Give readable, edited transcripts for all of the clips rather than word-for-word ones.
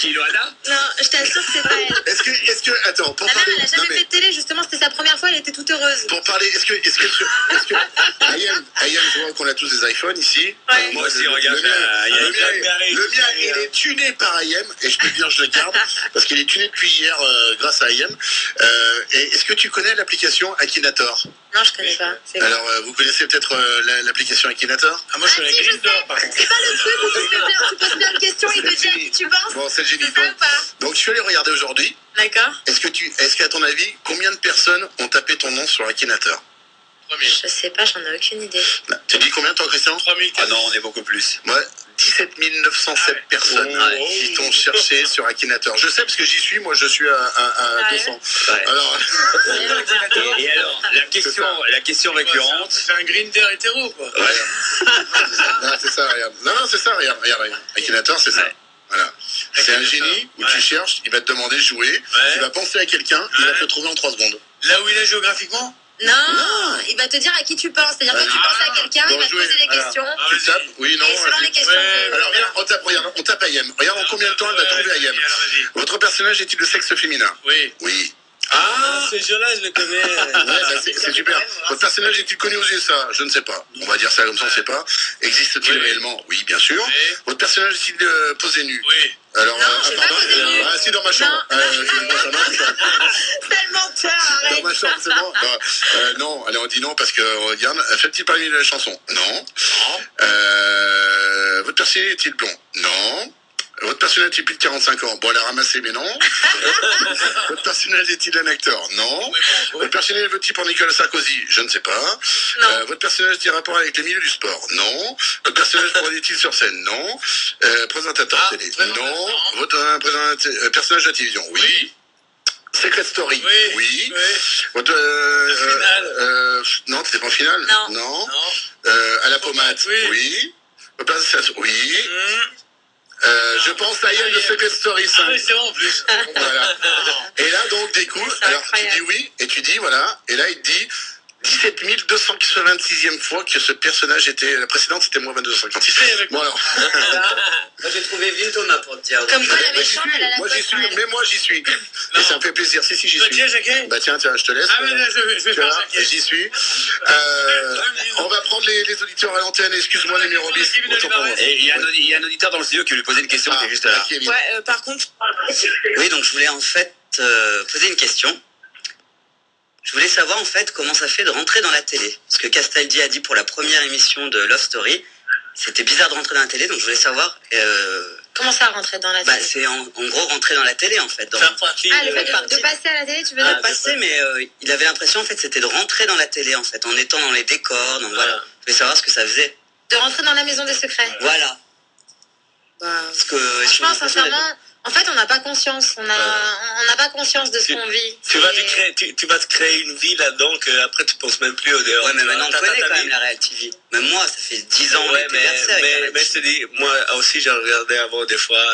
qui, Loana? Non, je t'assure que c'est pas elle. Est-ce que, attends, pour Ta mère, parler. elle a jamais fait de télé, justement, c'était sa première fois, elle était toute heureuse. Pour parler, est-ce que, Ayem, je vois qu'on a tous des iPhones ici. Ouais. Moi aussi, regarde. Le mien, il est tuné par Ayem, et je peux te dire, je le garde, parce qu'il est tuné depuis hier grâce à Ayem. Et est-ce que tu connais l'application Akinator? Non, je connais pas. C'est quoi? Alors, vous connaissez peut-être l'application Akinator? Ah, moi je connais si, je sais. Grindr par contre. C'est pas le truc où tu poses plein de questions, il te dit à qui tu penses. Bon, c'est le génie. C'est ça ou pas? Donc, je suis allé regarder aujourd'hui. D'accord. Est-ce qu'à ton avis, combien de personnes ont tapé ton nom sur Akinator? 3000. Je sais pas, j'en ai aucune idée. Tu dis combien, toi, Christian? 3000. Ah non, on est beaucoup plus. Moi, 17 907 personnes qui t'ont cherché sur Akinator. Je sais parce que j'y suis, moi je suis à 200. Ouais. Alors, Et alors, la question récurrente. C'est un Grindr hétéro quoi. non, c'est ça, regarde. Non, c'est ça, regarde. Akinator, c'est ça. Ouais. Voilà. C'est un génie où tu cherches, il va te demander de jouer, tu vas penser à quelqu'un, il va te le trouver en 3 secondes. Là où il est géographiquement. Non, il va te dire à qui tu penses. C'est-à-dire que tu penses à quelqu'un, il va te poser des questions. Tu tapes, oui, non. Et selon les questions. Alors, regarde, on tape Ayem. Regarde en combien de temps elle va trouver Ayem. Votre personnage est-il de sexe féminin? Oui. Oui. Ah, ce jeu-là, je le connais. C'est super. Votre personnage est-il connu aux USA? Je ne sais pas. On va dire ça comme ça, on ne sait pas. Existe-t-il réellement? Oui, bien sûr. Oui. Votre personnage est-il posé nu? Oui. Alors, Non, j'ai pas posé nu. Ah, si, dans ma chambre. Non. Ça marche. Quel menteur, Dans arrête. ma chambre, c'est bon. Non, allez, on dit non parce que, regarde, fait-il parmi la chanson? Non. Votre personnage est-il blond? Non. Votre personnage est-il plus de 45 ans? Bon, elle a ramassé, mais non. Votre personnage est-il un acteur? Non. Votre personnage veut-il pour Nicolas Sarkozy? Je ne sais pas. Non. Votre personnage est-il rapport avec le milieu du sport? Non. Votre personnage est-il sur scène? Non. Présentateur télé? Non. Votre personnage de la télévision? Oui. Secret Story? Oui. Votre, non, c'était pas en finale? Non. À la pommade? Oui. Votre personnage? Oui. Je pense à Yann de Secret Story 5. Ah oui, c'est bon en plus. Voilà. Et là, donc, des coups, alors tu dis oui, et tu dis voilà, et là, il te dit 17 226e fois que ce personnage était. La précédente, c'était moins 2256. Bon, alors. Moi, j'ai trouvé Vintoma pour te dire. Comme quoi, la Moi, j'y méchante, suis, elle a la moi, j'y poste, suis, elle. mais moi, j'y suis. Et ça me fait plaisir. Si, j'y suis. Tiens, Jacquet. Bah, tiens, je te laisse. Ah, mais là, je vais Tu faire vois, Jacquet. j'y suis. On va prendre les auditeurs à l'antenne. Excuse-moi, numéro 10. Autant pour moi. Et il y a un auditeur dans le studio qui lui posait une question qui est juste là. Kevin. Ouais, par contre. Oui, donc je voulais en fait poser une question. Je voulais savoir en fait comment ça fait de rentrer dans la télé. Parce que Castaldi a dit pour la première émission de Love Story, c'était bizarre de rentrer dans la télé, donc je voulais savoir. Comment ça, rentrer dans la Bah, télé? c'est en gros rentrer dans la télé en fait. faire partie Ah, le fait partie. de passer à la télé, tu veux Pas dire? passer, mais il avait l'impression en fait c'était de rentrer dans la télé en fait, en étant dans les décors, donc voilà. Je voulais savoir ce que ça faisait. De rentrer dans la maison des secrets. Voilà. Bah, Parce que franchement, sincèrement, en fait, on n'a pas conscience. On n'a pas conscience de ce qu'on vit. Tu vas te créer une vie là-dedans que après tu penses même plus au dehors. Ouais, mais maintenant on T'as connaît ta quand vie. même la Real TV. Même moi, ça fait 10 ans Ouais, que j'ai versé avec la Real mais je te TV. dis, moi aussi j'ai regardé avant des fois,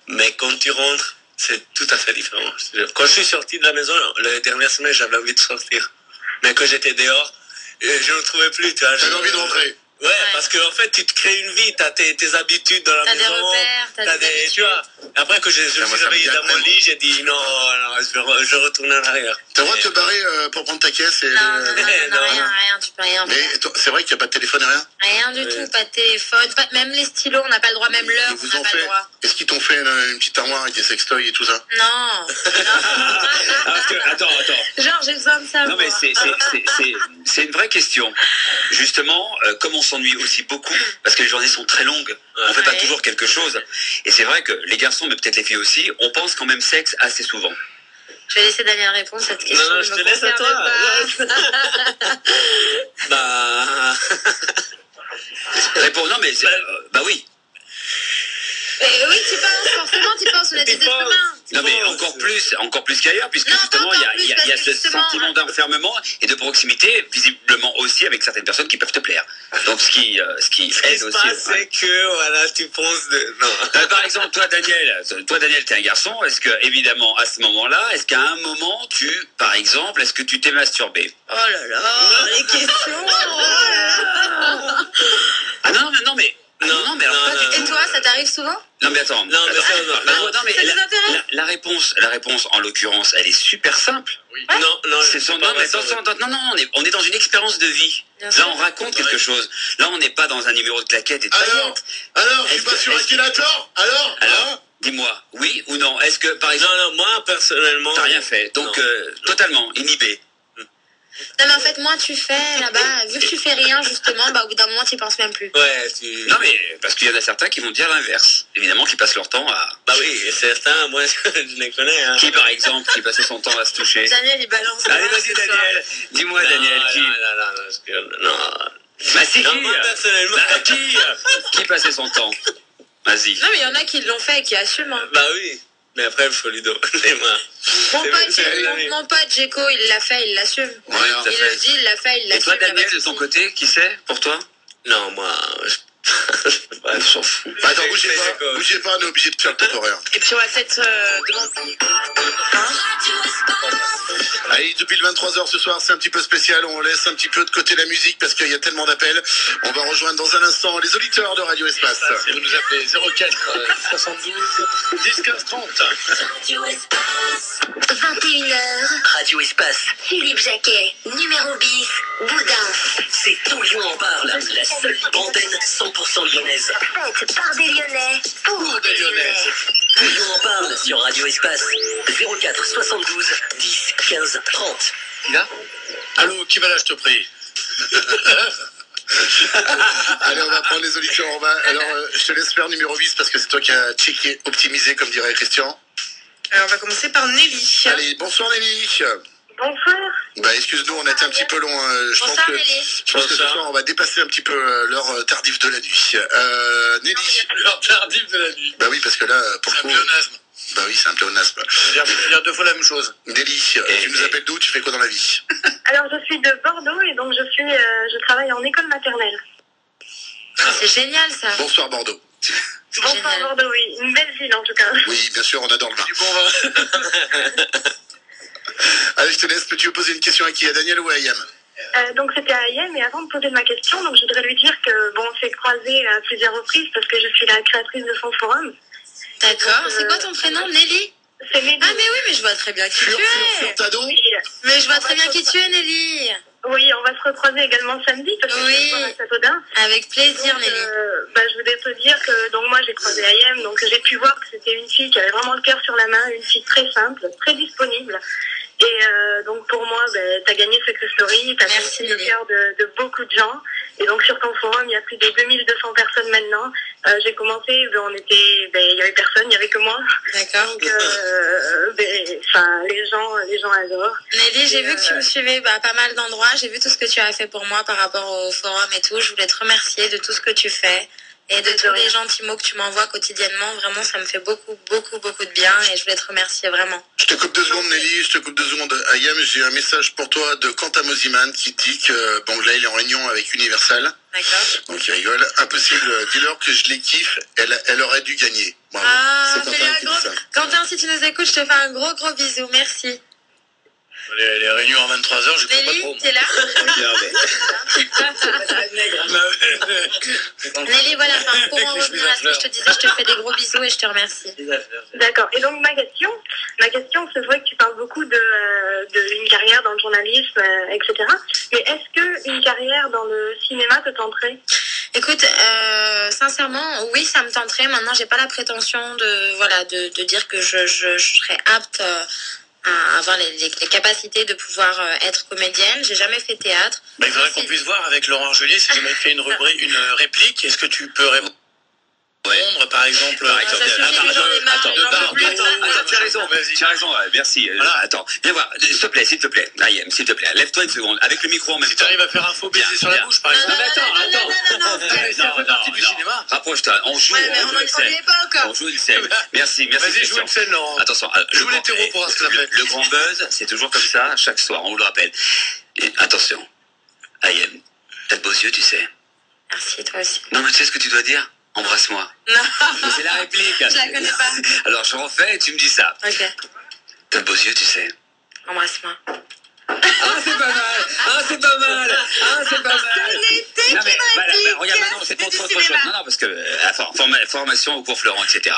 mais quand tu rentres, c'est tout à fait différent. Quand je suis sorti de la maison, les dernières semaines, j'avais envie de sortir. Mais quand j'étais dehors, je ne trouvais plus. Tu vois, J'avais envie de rentrer. Ouais, parce que en fait, tu te crées une vie, t'as tes habitudes dans la T'as des maison. repères, t'as des habitudes. Tu vois, après que je me moi, suis ça me réveillé gâte dans mon vraiment. lit, j'ai dit non, je retourne en arrière. T'as le droit de te barrer pour prendre ta caisse et. Non, non, rien, tu peux rien Mais faire. c'est vrai qu'il n'y a pas de téléphone et rien? Rien du tout, pas de téléphone, même les stylos, on n'a pas le droit, même l'heure, Ils on vous n'a ont pas le fait. droit. Est-ce qu'ils t'ont fait une petite armoire avec des sextoys et tout ça? Non. Ah, parce que, attends. Genre, j'ai besoin de ça. Non, mais moi. c'est une vraie question. Justement, comme on s'ennuie aussi beaucoup, parce que les journées sont très longues, on fait pas Ouais. toujours quelque chose. Et c'est vrai que les garçons, mais peut-être les filles aussi, on pense quand même sexe assez souvent. Je vais laisser Daniel répondre à cette question. Non, ne je me te laisse à concerne toi. pas. Bah. Réponds, non, mais bah oui. Oui, tu penses, forcément, tu penses, on est des Tu êtres penses. humains. Non, mais encore plus qu'ailleurs, puisque Non, justement, pas il y a, encore plus, il y a- il y a parce que ce justement, sentiment d'enfermement et de proximité, visiblement aussi avec certaines personnes qui peuvent te plaire. Donc, ce qui Ce qui aide se aussi. passe, c'est que, voilà, tu penses de. Non. Par exemple, toi, Daniel, t'es un garçon. Est-ce que, évidemment, à ce moment-là, est-ce qu'à un moment, par exemple, est-ce que tu t'es masturbé? Oh là là, les questions. Oh là là. Ah non, mais Non, mais alors pas du tout. Et toi, ça t'arrive souvent? Non, mais attends. Non, mais ça, non. Non, mais Ça nous intéresse? la réponse, en l'occurrence, elle est super simple. Non, C'est son pas non, mais ma sœur. non, on est dans une expérience de vie. Bien Là, sûr. on raconte quelque chose. Là, on n'est pas dans un numéro de claquettes et de Alors, paillettes. je suis pas sûr qu'il a tort. Alors, Alors, dis-moi, oui ou non? Est-ce que, par exemple, Non, moi, personnellement... t'as rien fait, donc Non. totalement inhibé. Non, mais en fait, moins tu fais là-bas, vu que tu fais rien, justement, bah, au bout d'un moment, tu y penses même plus. Ouais, Non, mais parce qu'il y en a certains qui vont dire l'inverse. Évidemment, qui passent leur temps à. Bah oui, et certains, moi, je les connais, hein. Qui, par exemple, qui passait son temps à se toucher? Daniel, il balance. Allez, ce vas-y, soir. Daniel. Dis-moi, Daniel, qui? Non. Bah, si, Non, qui? moi, personnellement... Bah, qui passait son temps? Vas-y. Non, mais il y en a qui l'ont fait et qui assument. Hein. Bah oui, mais après, il faut lui donner. Mon pote Djeko, il l'a fait, il l'assume. Ouais, tout à Il fait. le dit, il l'a fait, il Et l'assume. toi, y a pas Daniel, de de ton souci. côté, qui c'est pour toi? Non, moi, On s'en fout. Bah, attends, bougez pas, on est obligé de faire le temps horaire. Et puis on va peut-être demander. Allez, depuis le 23h ce soir, c'est un petit peu spécial. On laisse un petit peu de côté la musique parce qu'il y a tellement d'appels. On va rejoindre dans un instant les auditeurs de Radio Espace. Vous nous appelez 04 72 10 15 30. 21h, Radio Espace, Philippe Jacquet, numéro bis, Boudin. c'est tout Lyon en parle, la seule libre antenne 100% lyonnaise. Faite par des Lyonnais, pour des Lyonnais. Tout Lyon en parle sur Radio Espace, 04 72 10 15 30. Allô, qui va là, je te prie? Allez, on va prendre les auditeurs. Alors, je te laisse faire numéro 10 parce que c'est toi qui as checké, optimisé, comme dirait Christian. Alors on va commencer par Nelly. Allez, bonsoir Nelly. Bonsoir. Bah, excuse-nous, on a été un petit peu long. Je pense Bonsoir que Nelly. ce soir, on va dépasser un petit peu l'heure tardive de la nuit. Nelly. L'heure tardive de la nuit. Bah oui, parce que là, pour C'est un le coup. pléonasme. Bah oui, c'est un pléonasme. C'est-à-dire 2 fois la même chose. Nelly, tu nous appelles d'où? Tu fais quoi dans la vie? Alors, je suis de Bordeaux et donc je travaille en école maternelle. C'est génial ça. Bonsoir Bordeaux. Bonsoir génial. Bordeaux, oui. Une belle ville en tout cas. Oui, bien sûr, on adore le vin. Du bon vin. Allez, je te laisse. Tu veux poser une question à qui? À Daniel ou à Ayam? Donc c'était à Ayem et avant de poser ma question, donc je voudrais lui dire que bon, on s'est croisés à plusieurs reprises parce que je suis la créatrice de son forum. D'accord. C'est quoi ton prénom, Nelly? C'est Nelly. Ah mais oui, mais je vois très bien qui tu es. Furtado? Mais je vois très bien qui tu es, Nelly. Oui, on va se recroiser également samedi parce que Oui. je vais à Châteaudun. Avec plaisir, Donc, Nelly. je voulais te dire que donc moi j'ai croisé Ayem, donc j'ai pu voir que c'était une fille qui avait vraiment le cœur sur la main, une fille très simple, très disponible. Et donc pour moi, t'as gagné Success Story, t'as Merci, gagné le Lily. cœur de beaucoup de gens. Et donc sur ton forum, il y a plus de 2200 personnes maintenant. J'ai commencé, il y avait personne, il y avait que moi. D'accord. Donc les gens adorent. Nelly, j'ai vu que tu me suivais à pas mal d'endroits. J'ai vu tout ce que tu as fait pour moi par rapport au forum et tout. Je voulais te remercier de tout ce que tu fais et de tous les gentils mots que tu m'envoies quotidiennement. Vraiment, ça me fait beaucoup, beaucoup, beaucoup de bien et je voulais te remercier vraiment. Je te coupe 2 secondes, Nelly. Je te coupe 2 secondes. Ayam, j'ai un message pour toi de Quentin Mosiman qui dit que, bon, là, il est en réunion avec Universal. D'accord. Donc, il rigole. Impossible. Dis-leur que je les kiffe. Elle aurait dû gagner. Bravo. Ah, C'est fais-lui Quentin un qui gros... dit ça. Quentin, si tu nous écoutes, je te fais un gros, gros bisou. Merci. Les réunions en 23h, je comprends pas Nelly, trop. t'es là? Nelly, voilà, pour en revenir à ce que je te disais, je te fais des gros bisous et je te remercie. D'accord. Et donc ma question, c'est vrai que tu parles beaucoup de une carrière dans le journalisme, etc. Mais est-ce que une carrière dans le cinéma te tenterait? Écoute, sincèrement, oui, ça me tenterait. Maintenant, j'ai pas la prétention de dire que je serais apte à avoir les capacités de pouvoir être comédienne. J'ai jamais fait théâtre. Bah, il faudrait qu'on puisse voir avec Laurent Argelier si vous m'avez fait une réplique. Est-ce que tu peux répondre, par exemple, Ça suffit, j'en ai marre, j'en peux plus. Attends, tu as raison, Vas-y. tu as raison, ouais, merci. Voilà. Attends, viens voir, s'il te plaît, Ayem, s'il te plaît, lève-toi une seconde, avec le micro en même Si temps. tu arrives à faire un faux baiser Bien, sur la bien. bouche, par exemple. Non, mais attends. Non, Mais ça fait partie du cinéma. Rapproche-toi, on joue, Ouais, mais on joue on une n'y scène. est pas encore. On joue une scène. Merci Vas-y, joue Christian. une scène, Laurent. Attention, Joue les terreaux pour voir ce que ça fait. Le grand buzz, c'est toujours comme ça, chaque soir, on vous le rappelle. Et attention, Ayem, t'as de beaux yeux, tu sais. Merci, toi aussi. Non, mais tu sais ce que tu dois dire? Embrasse-moi. Non, Mais c'est la réplique. je la connais pas. Alors je refais et tu me dis ça. Ok, T'as de beaux yeux, tu sais. embrasse-moi. Ah, c'est pas mal. Ah, c'est pas mal. Ah, c'est pas mal. Non, mais voilà, regarde, maintenant, c'est autre chose. Non, parce que, formation au cours Florent, etc.